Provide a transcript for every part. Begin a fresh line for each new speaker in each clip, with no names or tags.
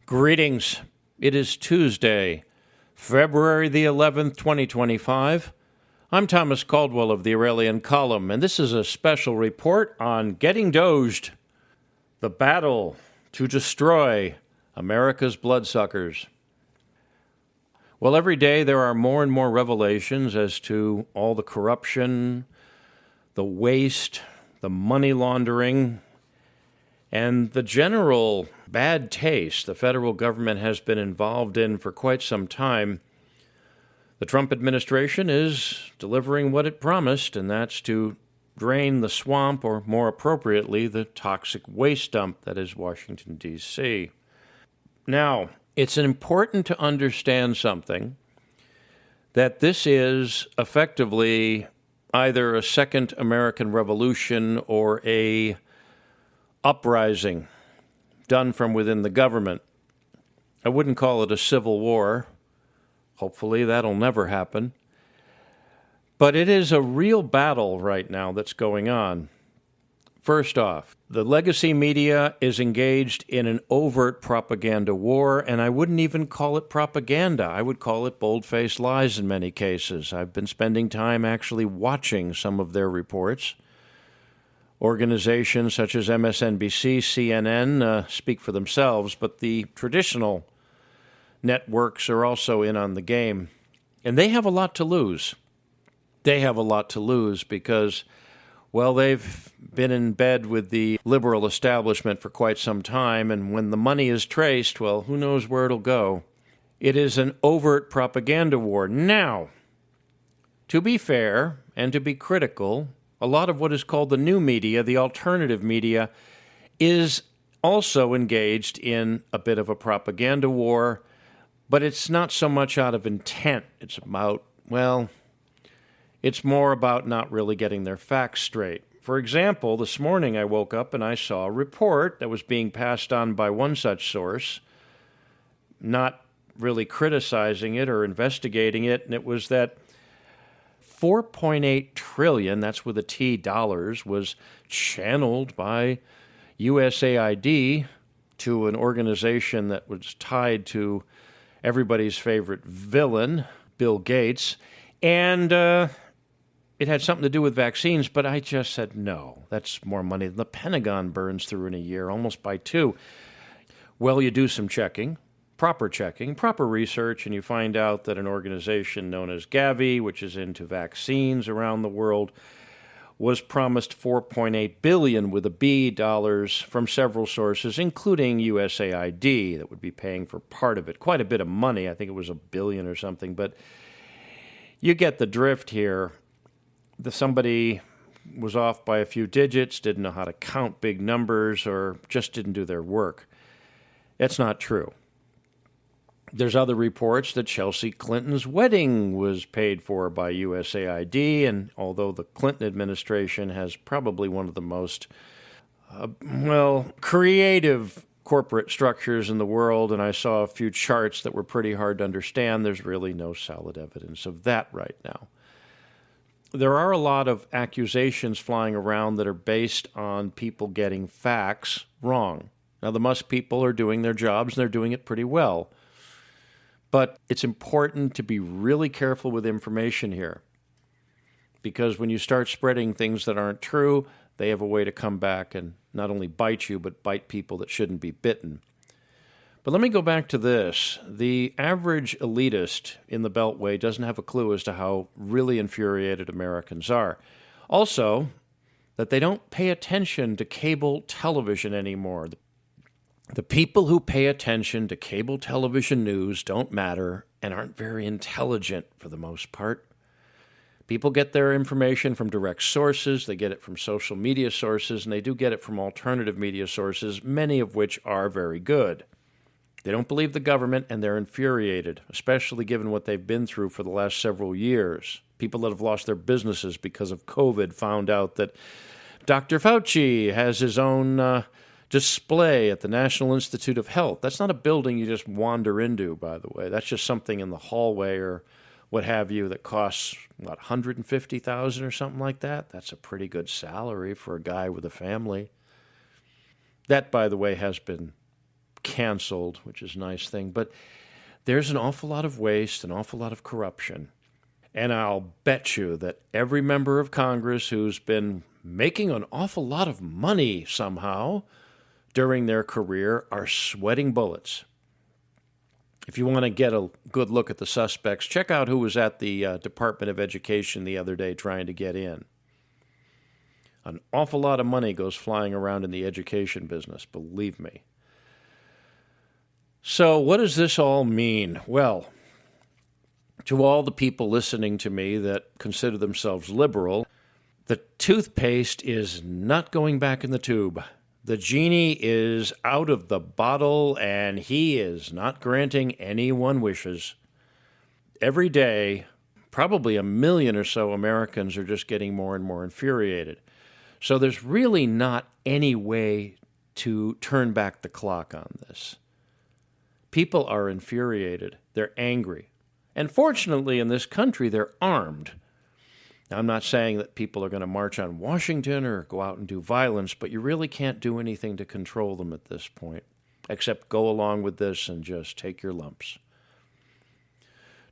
Greetings. It is Tuesday, February the 11th, 2025. I'm Thomas Caldwell of the Aurelian Column, and this is a special report on getting doged, the battle to destroy America's bloodsuckers. Well, every day there are more and more revelations as to all the corruption, the waste, the money laundering, and the general bad taste the federal government has been involved in for quite some time. The Trump administration is delivering what it promised, and that's to drain the swamp, or more appropriately, the toxic waste dump that is Washington, D.C. Now, it's important to understand something, that this is effectively either a second American Revolution or a uprising done from within the government. I wouldn't call it a civil war. Hopefully that'll never happen. But it is a real battle right now that's going on. First off, the legacy media is engaged in an overt propaganda war, and I wouldn't even call it propaganda. I would call it bold-faced lies in many cases. I've been spending time actually watching some of their reports. Organizations such as MSNBC, CNN speak for themselves, but the traditional networks are also in on the game. And they have a lot to lose. They have a lot to lose because, well, they've been in bed with the liberal establishment for quite some time, and when the money is traced, well, who knows where it'll go. It is an overt propaganda war. Now, to be fair and to be critical, a lot of what is called the new media, the alternative media, is also engaged in a bit of a propaganda war, but it's not so much out of intent. It's about, well, it's more about not really getting their facts straight. For example, this morning I woke up and I saw a report that was being passed on by one such source, not really criticizing it or investigating it, and it was that $4.8 trillion, that's with a T, dollars, was channeled by USAID to an organization that was tied to everybody's favorite villain, Bill Gates, and it had something to do with vaccines, but I just said, no, that's more money than the Pentagon burns through in a year, almost by two. Well, you do some checking, proper research, and you find out that an organization known as Gavi, which is into vaccines around the world, was promised $4.8 billion with a B dollars from several sources, including USAID, that would be paying for part of it. Quite a bit of money. I think it was $1 billion or something, but you get the drift here. Somebody was off by a few digits, didn't know how to count big numbers, or just didn't do their work. That's not true. There's other reports that Chelsea Clinton's wedding was paid for by USAID, and although the Clinton administration has probably one of the most, creative corporate structures in the world, and I saw a few charts that were pretty hard to understand, there's really no solid evidence of that right now. There are a lot of accusations flying around that are based on people getting facts wrong. Now, the Musk people are doing their jobs, and they're doing it pretty well. But it's important to be really careful with information here, because when you start spreading things that aren't true, they have a way to come back and not only bite you, but bite people that shouldn't be bitten. But let me go back to this. The average elitist in the Beltway doesn't have a clue as to how really infuriated Americans are. Also, that they don't pay attention to cable television anymore. The people who pay attention to cable television news don't matter and aren't very intelligent for the most part. People get their information from direct sources, they get it from social media sources, and they do get it from alternative media sources, many of which are very good. They don't believe the government, and they're infuriated, especially given what they've been through for the last several years. People that have lost their businesses because of COVID found out that Dr. Fauci has his own display at the National Institute of Health. That's not a building you just wander into, by the way. That's just something in the hallway or what have you that costs, $150,000 or something like that? That's a pretty good salary for a guy with a family. That, by the way, has been canceled, which is a nice thing. But there's an awful lot of waste, an awful lot of corruption. And I'll bet you that every member of Congress who's been making an awful lot of money somehow during their career are sweating bullets. If you want to get a good look at the suspects, check out who was at the Department of Education the other day trying to get in. An awful lot of money goes flying around in the education business, believe me. So what does this all mean? Well, to all the people listening to me that consider themselves liberal, the toothpaste is not going back in the tube. The genie is out of the bottle, and he is not granting anyone wishes. Every day, probably 1 million or so Americans are just getting more and more infuriated. So there's really not any way to turn back the clock on this. People are infuriated. They're angry. And fortunately, in this country, they're armed. Now, I'm not saying that people are going to march on Washington or go out and do violence, but you really can't do anything to control them at this point, except go along with this and just take your lumps.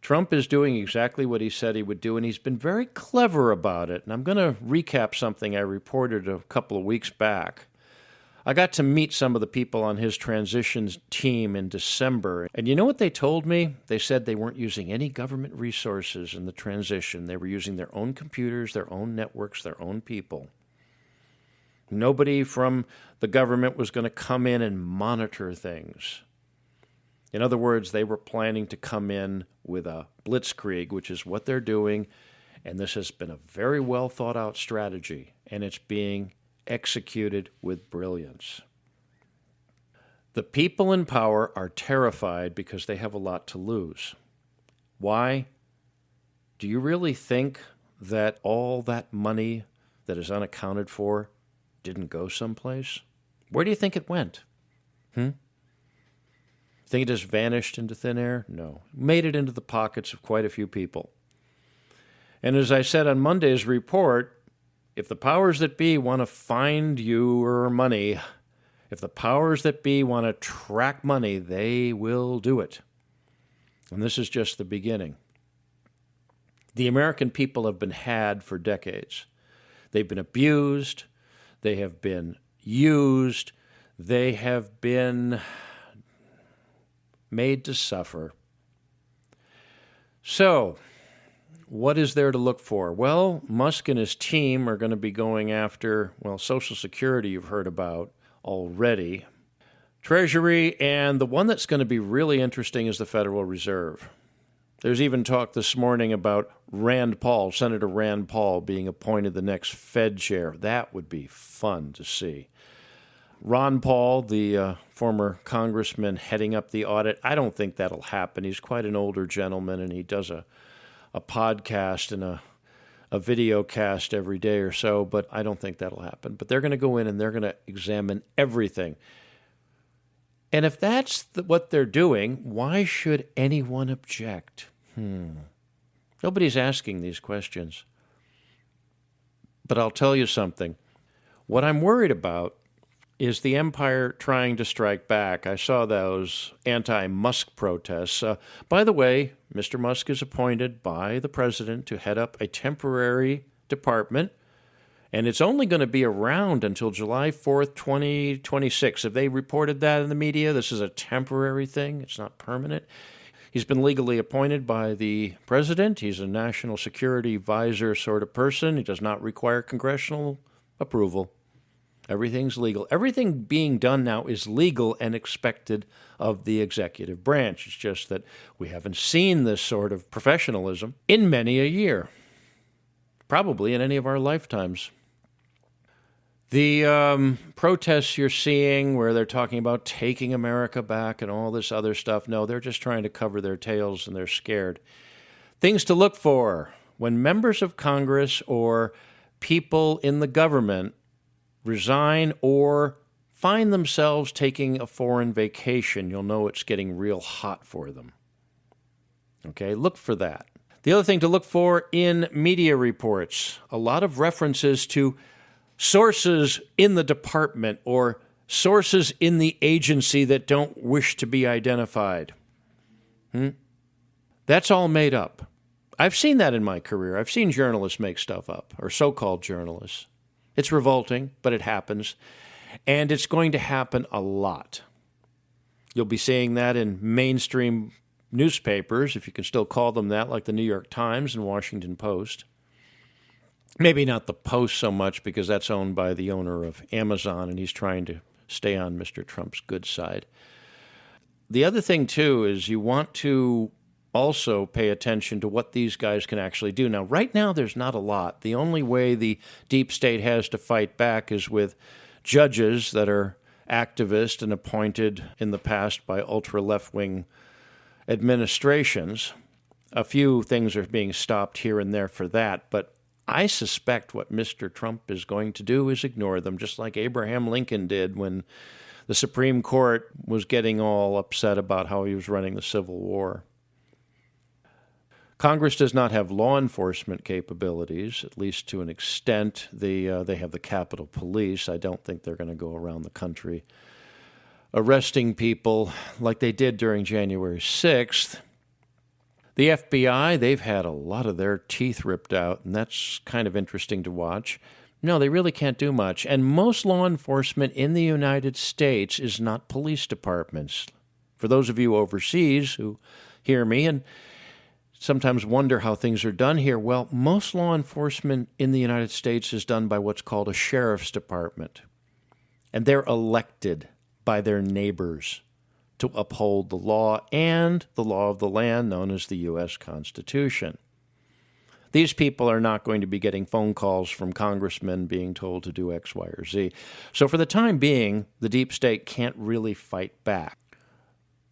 Trump is doing exactly what he said he would do, and he's been very clever about it. And I'm going to recap something I reported a couple of weeks back. I got to meet some of the people on his transitions team in December. And you know what they told me? They said they weren't using any government resources in the transition. They were using their own computers, their own networks, their own people. Nobody from the government was going to come in and monitor things. In other words, they were planning to come in with a blitzkrieg, which is what they're doing. And this has been a very well thought out strategy, and it's being executed with brilliance. The people in power are terrified because they have a lot to lose. Why? Do you really think that all that money that is unaccounted for didn't go someplace? Where do you think it went? Think it just vanished into thin air? No. Made it into the pockets of quite a few people. And as I said on Monday's report, if the powers that be want to find your money, if the powers that be want to track money, they will do it. And this is just the beginning. The American people have been had for decades. They've been abused. They have been used. They have been made to suffer. So, what is there to look for? Well, Musk and his team are going to be going after, Social Security you've heard about already, Treasury, and the one that's going to be really interesting is the Federal Reserve. There's even talk this morning about Rand Paul, Senator Rand Paul, being appointed the next Fed chair. That would be fun to see. Ron Paul, the former congressman heading up the audit, I don't think that'll happen. He's quite an older gentleman, and he does a podcast and a video cast every day or so, but I don't think that'll happen. But they're going to go in and they're going to examine everything. And if that's what they're doing, why should anyone object? Nobody's asking these questions. But I'll tell you something. What I'm worried about is the empire trying to strike back. I saw those anti-Musk protests. By the way, Mr. Musk is appointed by the president to head up a temporary department, and it's only going to be around until July 4th, 2026. Have they reported that in the media? This is a temporary thing. It's not permanent. He's been legally appointed by the president. He's a national security advisor sort of person. He does not require congressional approval. Everything's legal. Everything being done now is legal and expected of the executive branch. It's just that we haven't seen this sort of professionalism in many a year, probably in any of our lifetimes. The protests you're seeing where they're talking about taking America back and all this other stuff, no, they're just trying to cover their tails and they're scared. Things to look for when members of Congress or people in the government resign or find themselves taking a foreign vacation, you'll know it's getting real hot for them. Okay, look for that. The other thing to look for in media reports, a lot of references to sources in the department or sources in the agency that don't wish to be identified. That's all made up. I've seen that in my career. I've seen journalists make stuff up, or so-called journalists. It's revolting, but it happens. And it's going to happen a lot. You'll be seeing that in mainstream newspapers, if you can still call them that, like the New York Times and Washington Post. Maybe not the Post so much, because that's owned by the owner of Amazon, and he's trying to stay on Mr. Trump's good side. The other thing, too, is you want to also pay attention to what these guys can actually do. Now, right now, there's not a lot. The only way the deep state has to fight back is with judges that are activist and appointed in the past by ultra-left-wing administrations. A few things are being stopped here and there for that, but I suspect what Mr. Trump is going to do is ignore them, just like Abraham Lincoln did when the Supreme Court was getting all upset about how he was running the Civil War. Congress does not have law enforcement capabilities, at least to an extent. They have the Capitol Police. I don't think they're going to go around the country arresting people like they did during January 6th. The FBI, they've had a lot of their teeth ripped out, and that's kind of interesting to watch. No, they really can't do much. And most law enforcement in the United States is not police departments. For those of you overseas who hear me and sometimes wonder how things are done here, well, most law enforcement in the United States is done by what's called a sheriff's department. And they're elected by their neighbors to uphold the law and the law of the land known as the U.S. Constitution. These people are not going to be getting phone calls from congressmen being told to do X, Y, or Z. So for the time being, the deep state can't really fight back.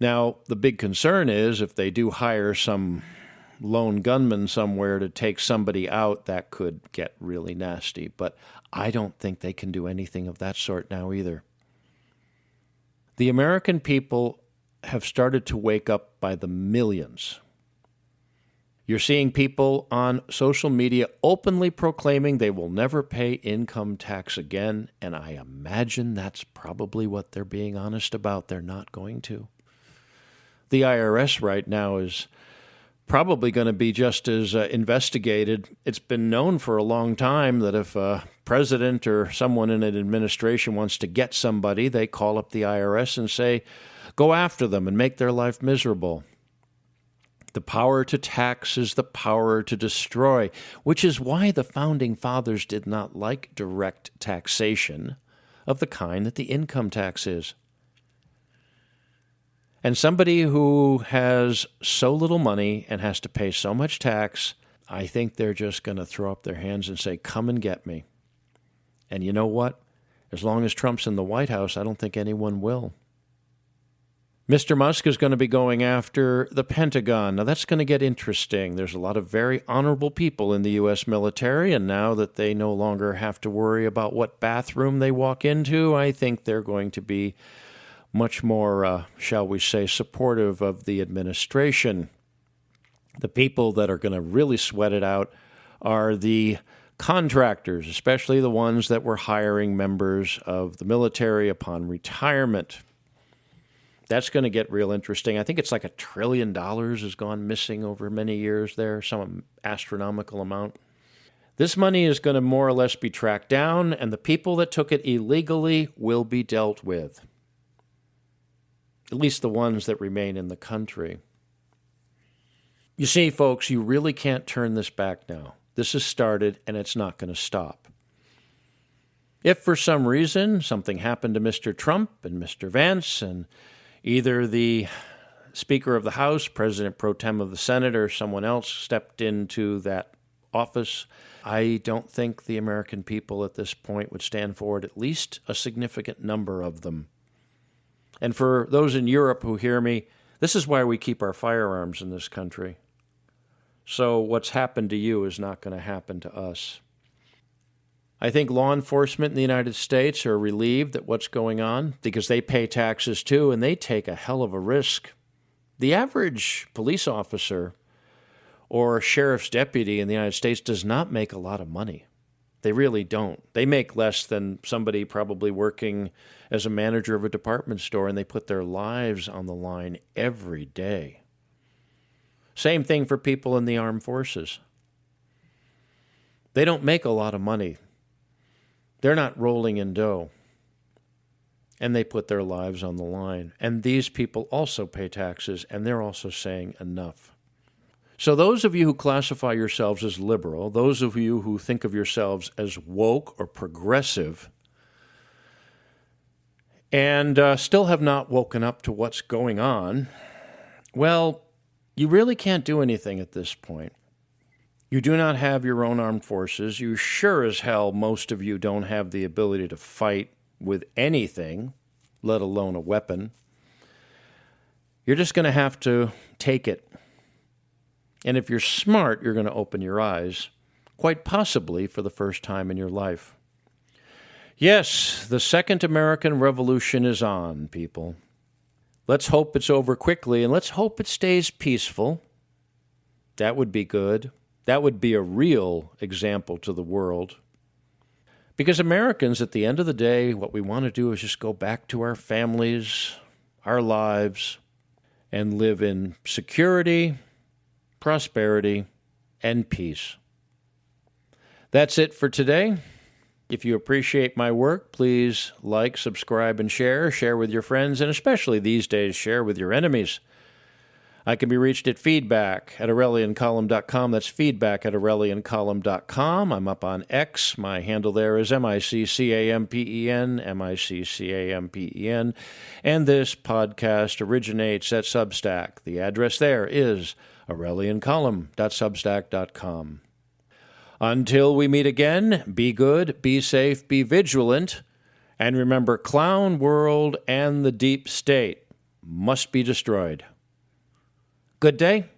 Now, the big concern is if they do hire some lone gunman somewhere to take somebody out, that could get really nasty. But I don't think they can do anything of that sort now either. The American people have started to wake up by the millions. You're seeing people on social media openly proclaiming they will never pay income tax again, and I imagine that's probably what they're being honest about. They're not going to. The IRS right now is probably going to be just as investigated. It's been known for a long time that if a president or someone in an administration wants to get somebody, they call up the IRS and say, go after them and make their life miserable. The power to tax is the power to destroy, which is why the Founding Fathers did not like direct taxation of the kind that the income tax is. And somebody who has so little money and has to pay so much tax, I think they're just going to throw up their hands and say, come and get me. And you know what? As long as Trump's in the White House, I don't think anyone will. Mr. Musk is going to be going after the Pentagon. Now, that's going to get interesting. There's a lot of very honorable people in the U.S. military, and now that they no longer have to worry about what bathroom they walk into, I think they're going to be much more, shall we say, supportive of the administration. The people that are going to really sweat it out are the contractors, especially the ones that were hiring members of the military upon retirement. That's going to get real interesting. I think it's like $1 trillion has gone missing over many years there, some astronomical amount. This money is going to more or less be tracked down, and the people that took it illegally will be dealt with. At least the ones that remain in the country. You see, folks, you really can't turn this back now. This has started, and it's not going to stop. If for some reason something happened to Mr. Trump and Mr. Vance, and either the Speaker of the House, President Pro Tem of the Senate, or someone else stepped into that office, I don't think the American people at this point would stand for it, at least a significant number of them. And for those in Europe who hear me, this is why we keep our firearms in this country. So what's happened to you is not going to happen to us. I think law enforcement in the United States are relieved at what's going on because they pay taxes too, and they take a hell of a risk. The average police officer or sheriff's deputy in the United States does not make a lot of money. They really don't. They make less than somebody probably working as a manager of a department store, and they put their lives on the line every day. Same thing for people in the armed forces. They don't make a lot of money. They're not rolling in dough. And they put their lives on the line. And these people also pay taxes, and they're also saying enough. So those of you who classify yourselves as liberal, those of you who think of yourselves as woke or progressive, and still have not woken up to what's going on, well, you really can't do anything at this point. You do not have your own armed forces. You sure as hell, most of you don't have the ability to fight with anything, let alone a weapon. You're just going to have to take it. And if you're smart, you're going to open your eyes, quite possibly for the first time in your life. Yes, the Second American Revolution is on, people. Let's hope it's over quickly, and let's hope it stays peaceful. That would be good. That would be a real example to the world. Because Americans, at the end of the day, what we want to do is just go back to our families, our lives, and live in security, prosperity, and peace. That's it for today. If you appreciate my work, please like, subscribe, and share. Share with your friends, and especially these days, share with your enemies. I can be reached at feedback@aureliancolumn.com. That's feedback@aureliancolumn.com. I'm up on X. My handle there is MICCAMPEN, MICCAMPEN. And this podcast originates at Substack. The address there is aureliancolumn.substack.com. Until we meet again, be good, be safe, be vigilant, and remember, Clown World and the Deep State must be destroyed. Good day,